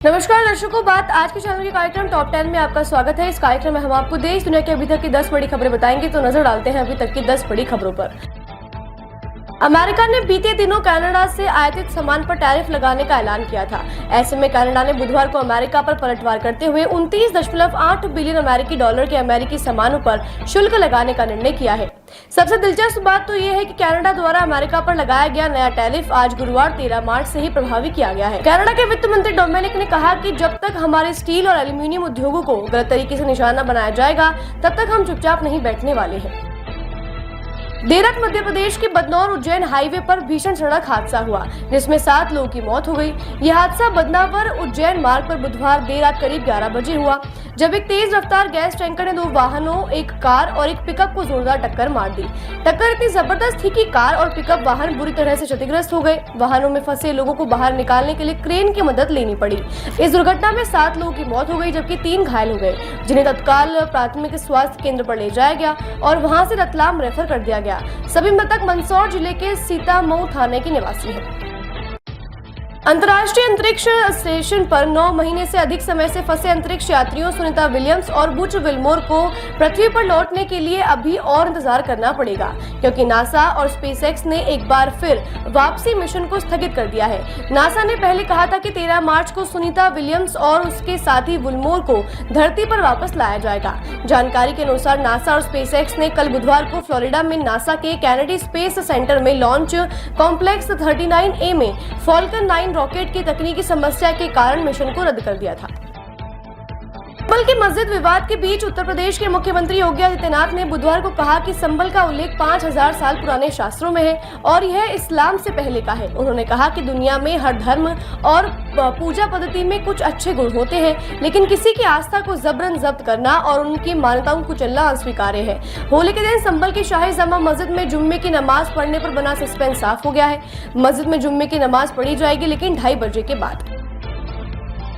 नमस्कार दर्शकों, बात आज के चैनल के कार्यक्रम टॉप 10 में आपका स्वागत है। इस कार्यक्रम में हम आपको देश दुनिया की अभी तक की 10 बड़ी खबरें बताएंगे। तो नजर डालते हैं अभी तक की 10 बड़ी खबरों पर। अमेरिका ने बीते दिनों कनाडा से आयातित सामान पर टैरिफ लगाने का ऐलान किया था। ऐसे में कनाडा ने बुधवार को अमेरिका पर पलटवार करते हुए 29.8 बिलियन अमेरिकी डॉलर के अमेरिकी सामानों पर शुल्क लगाने का निर्णय किया है। सबसे दिलचस्प बात तो ये है कि कनाडा द्वारा अमेरिका पर लगाया गया नया टैरिफ आज गुरुवार 13 मार्च से ही प्रभावी किया गया है। कनाडा के वित्त मंत्री डोमिनिक ने कहा कि जब तक हमारे स्टील और एल्यूमिनियम उद्योगों को गलत तरीके से निशाना बनाया जाएगा, तब तक हम चुपचाप नहीं बैठने वाले हैं। देर रात मध्य प्रदेश के बदनौर उज्जैन हाईवे पर भीषण सड़क हादसा हुआ, जिसमें 7 लोगों की मौत हो गई। यह हादसा बदनावर उज्जैन मार्ग पर बुधवार देर रात करीब 11 बजे हुआ, जब एक तेज रफ्तार गैस टैंकर ने 2 वाहनों, एक कार और एक पिकअप को जोरदार टक्कर मार दी। टक्कर इतनी जबरदस्त थी कि कार और पिकअप वाहन बुरी तरह से क्षतिग्रस्त हो गए। वाहनों में फंसे लोगों को बाहर निकालने के लिए क्रेन की मदद लेनी पड़ी। इस दुर्घटना में 7 लोगों की मौत हो गई, जबकि 3 घायल हो गए, जिन्हें तत्काल प्राथमिक स्वास्थ्य केंद्र पर ले जाया गया और वहां से रतलाम रेफर कर दिया गया। सभी मृतक मंदसौर जिले के सीतामऊ थाने के निवासी हैं। अंतर्राष्ट्रीय अंतरिक्ष स्टेशन पर 9 महीने से अधिक समय से फंसे अंतरिक्ष यात्रियों सुनीता विलियम्स और बुच विल्मोर को पृथ्वी पर लौटने के लिए अभी और इंतजार करना पड़ेगा, क्योंकि नासा और स्पेसएक्स ने एक बार फिर वापसी मिशन को स्थगित कर दिया है। नासा ने पहले कहा था कि 13 मार्च को सुनीता विलियम्स और उसके साथी विल्मोर को धरती पर वापस लाया जाएगा। जानकारी के अनुसार नासा और स्पेसएक्स ने कल बुधवार को फ्लोरिडा में नासा के कैनेडी स्पेस सेंटर में लॉन्च कॉम्प्लेक्स 39A में फॉल्कन 9 रॉकेट की तकनीकी समस्या के कारण मिशन को रद्द कर दिया था। संबल के मस्जिद विवाद के बीच उत्तर प्रदेश के मुख्यमंत्री योगी आदित्यनाथ ने बुधवार को कहा कि संबल का उल्लेख 5000 साल पुराने शास्त्रों में है और यह इस्लाम से पहले का है। उन्होंने कहा कि दुनिया में हर धर्म और पूजा पद्धति में कुछ अच्छे गुण होते हैं, लेकिन किसी की आस्था को जबरन जब्त करना और उनकी मान्यताओं को कुचलना अस्वीकार्य है। होली के दिन संबल की शाही जामा मस्जिद में जुम्मे की नमाज पढ़ने पर बना सस्पेंस साफ हो गया है। मस्जिद में जुम्मे की नमाज पढ़ी जाएगी, लेकिन 2:30 बजे के बाद।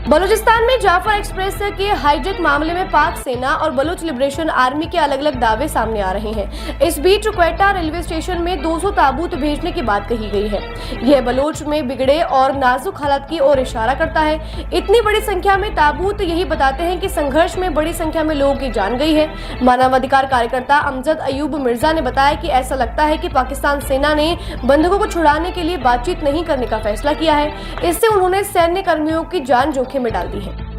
बलूचिस्तान में जाफर एक्सप्रेस के हाईजैक मामले में पाक सेना और बलूच लिबरेशन आर्मी के अलग अलग दावे सामने आ रहे हैं। इस बीच क्वेटा रेलवे स्टेशन में 200 ताबूत भेजने की बात कही गई है। यह बलूच में बिगड़े और नाजुक हालात की ओर इशारा करता है। इतनी बड़ी संख्या में ताबूत यही बताते हैं कि संघर्ष में बड़ी संख्या में लोगों की जान गई है। मानवाधिकार कार्यकर्ता अमजद अयूब मिर्जा ने बताया कि ऐसा लगता है कि पाकिस्तान सेना ने बंधकों को छुड़ाने के लिए बातचीत नहीं करने का फैसला किया है। इससे उन्होंने सैन्य कर्मियों की जान जोखिम में डाल दी है।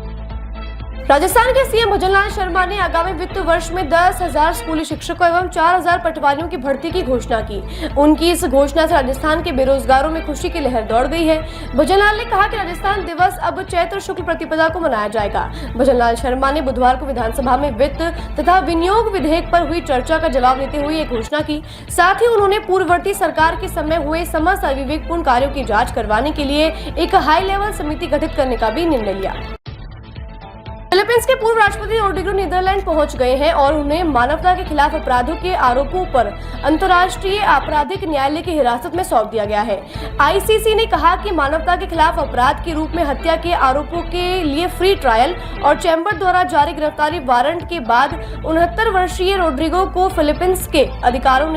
राजस्थान के सीएम भजनलाल शर्मा ने आगामी वित्त वर्ष में 10,000 स्कूली शिक्षकों एवं 4,000 पटवारियों की भर्ती की घोषणा की। उनकी इस घोषणा से राजस्थान के बेरोजगारों में खुशी की लहर दौड़ गई है। भजनलाल ने कहा कि राजस्थान दिवस अब चैत्र शुक्ल प्रतिपदा को मनाया जाएगा। भजनलाल शर्मा ने बुधवार को विधानसभा में वित्त तथा विनियोग विधेयक पर हुई चर्चा का जवाब देते हुए ये घोषणा की। साथ ही उन्होंने पूर्ववर्ती सरकार के समय हुए समस्त अविवेकपूर्ण कार्यों की जाँच करवाने के लिए एक हाई लेवल समिति गठित करने का भी निर्णय लिया। फिलीपींस के पूर्व राष्ट्रपति रोड्रिगो नीदरलैंड पहुंच गए हैं और उन्हें मानवता के खिलाफ अपराधों के आरोपों पर अंतर्राष्ट्रीय आपराधिक न्यायालय की हिरासत में सौंप दिया गया है। आईसीसी ने कहा कि मानवता के खिलाफ अपराध के रूप में हत्या के आरोपों के लिए फ्री ट्रायल और चैम्बर द्वारा जारी गिरफ्तारी वारंट के बाद 69 वर्षीय रोड्रिगो को फिलीपींस के अधिकारियों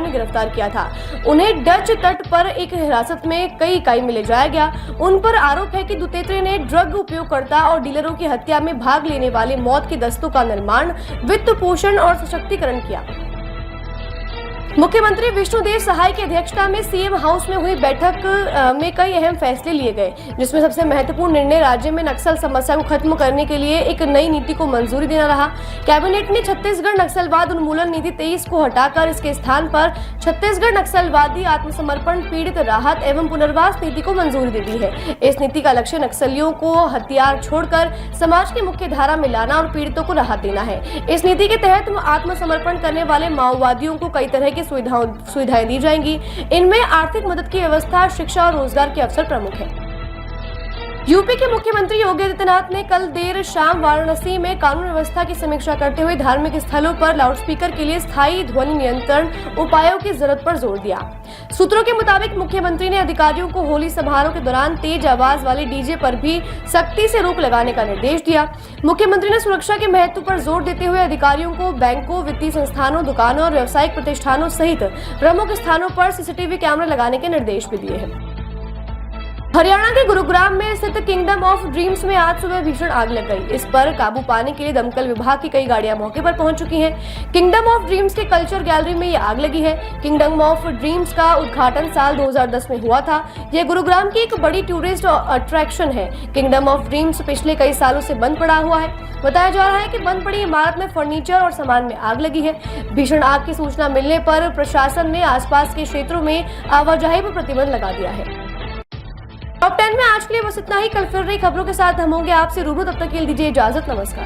ने गिरफ्तार किया था। उन्हें डच तट पर एक हिरासत में कई इकाई में ले जाया गया। उन पर आरोप है कि दुतेत्रे ने ड्रग उपयोगकर्ता और डीलरों की हत्या में भाग लेने वाले मौत के दस्तों का निर्माण, वित्त पोषण और सशक्तिकरण किया। मुख्यमंत्री विष्णुदेव सहाय की अध्यक्षता में सीएम हाउस में हुई बैठक में कई अहम फैसले लिए गए, जिसमें सबसे महत्वपूर्ण निर्णय राज्य में नक्सल समस्या को खत्म करने के लिए एक नई नीति को मंजूरी देना रहा। कैबिनेट ने छत्तीसगढ़ नक्सलवाद उन्मूलन नीति 23 को हटाकर इसके स्थान पर छत्तीसगढ़ नक्सलवादी आत्मसमर्पण पीड़ित राहत एवं पुनर्वास नीति को मंजूरी दे दी है। इस नीति का लक्ष्य नक्सलियों को हथियार छोड़कर समाज की मुख्य धारा में लाना और पीड़ितों को राहत देना है। इस नीति के तहत आत्मसमर्पण करने वाले माओवादियों को कई तरह की सुविधाएं दी जाएंगी। इनमें आर्थिक मदद की व्यवस्था, शिक्षा और रोजगार के अवसर प्रमुख हैं। यूपी के मुख्यमंत्री योगी आदित्यनाथ ने कल देर शाम वाराणसी में कानून व्यवस्था की समीक्षा करते हुए धार्मिक स्थलों पर लाउडस्पीकर के लिए स्थायी ध्वनि नियंत्रण उपायों की जरूरत पर जोर दिया। सूत्रों के मुताबिक मुख्यमंत्री ने अधिकारियों को होली समारोह के दौरान तेज आवाज वाले डीजे पर भी सख्ती से रोक लगाने का निर्देश दिया। मुख्यमंत्री ने सुरक्षा के महत्व पर जोर देते हुए अधिकारियों को बैंकों, वित्तीय संस्थानों, दुकानों और व्यावसायिक प्रतिष्ठानों सहित प्रमुख स्थानों पर सीसीटीवी कैमरे लगाने के निर्देश भी दिए हैं। हरियाणा के गुरुग्राम में स्थित किंगडम ऑफ ड्रीम्स में आज सुबह भीषण आग लग गई। इस पर काबू पाने के लिए दमकल विभाग की कई गाड़ियां मौके पर पहुंच चुकी हैं। किंगडम ऑफ ड्रीम्स के कल्चर गैलरी में ये आग लगी है। किंगडम ऑफ ड्रीम्स का उद्घाटन साल 2010 में हुआ था। यह गुरुग्राम की एक बड़ी टूरिस्ट अट्रैक्शन है। किंगडम ऑफ ड्रीम्स पिछले कई सालों से बंद पड़ा हुआ है। बताया जा रहा है कि बंद पड़ी इमारत में फर्नीचर और सामान में आग लगी है। भीषण आग की सूचना मिलने पर प्रशासन ने आसपास के क्षेत्रों में आवाजाही पर प्रतिबंध लगा दिया है। टॉप 10 में आज के लिए बस इतना ही। कल फिर नई खबरों के साथ हम होंगे आपसे रूबरू। तब तक के लिए दीजिए इजाजत। नमस्कार।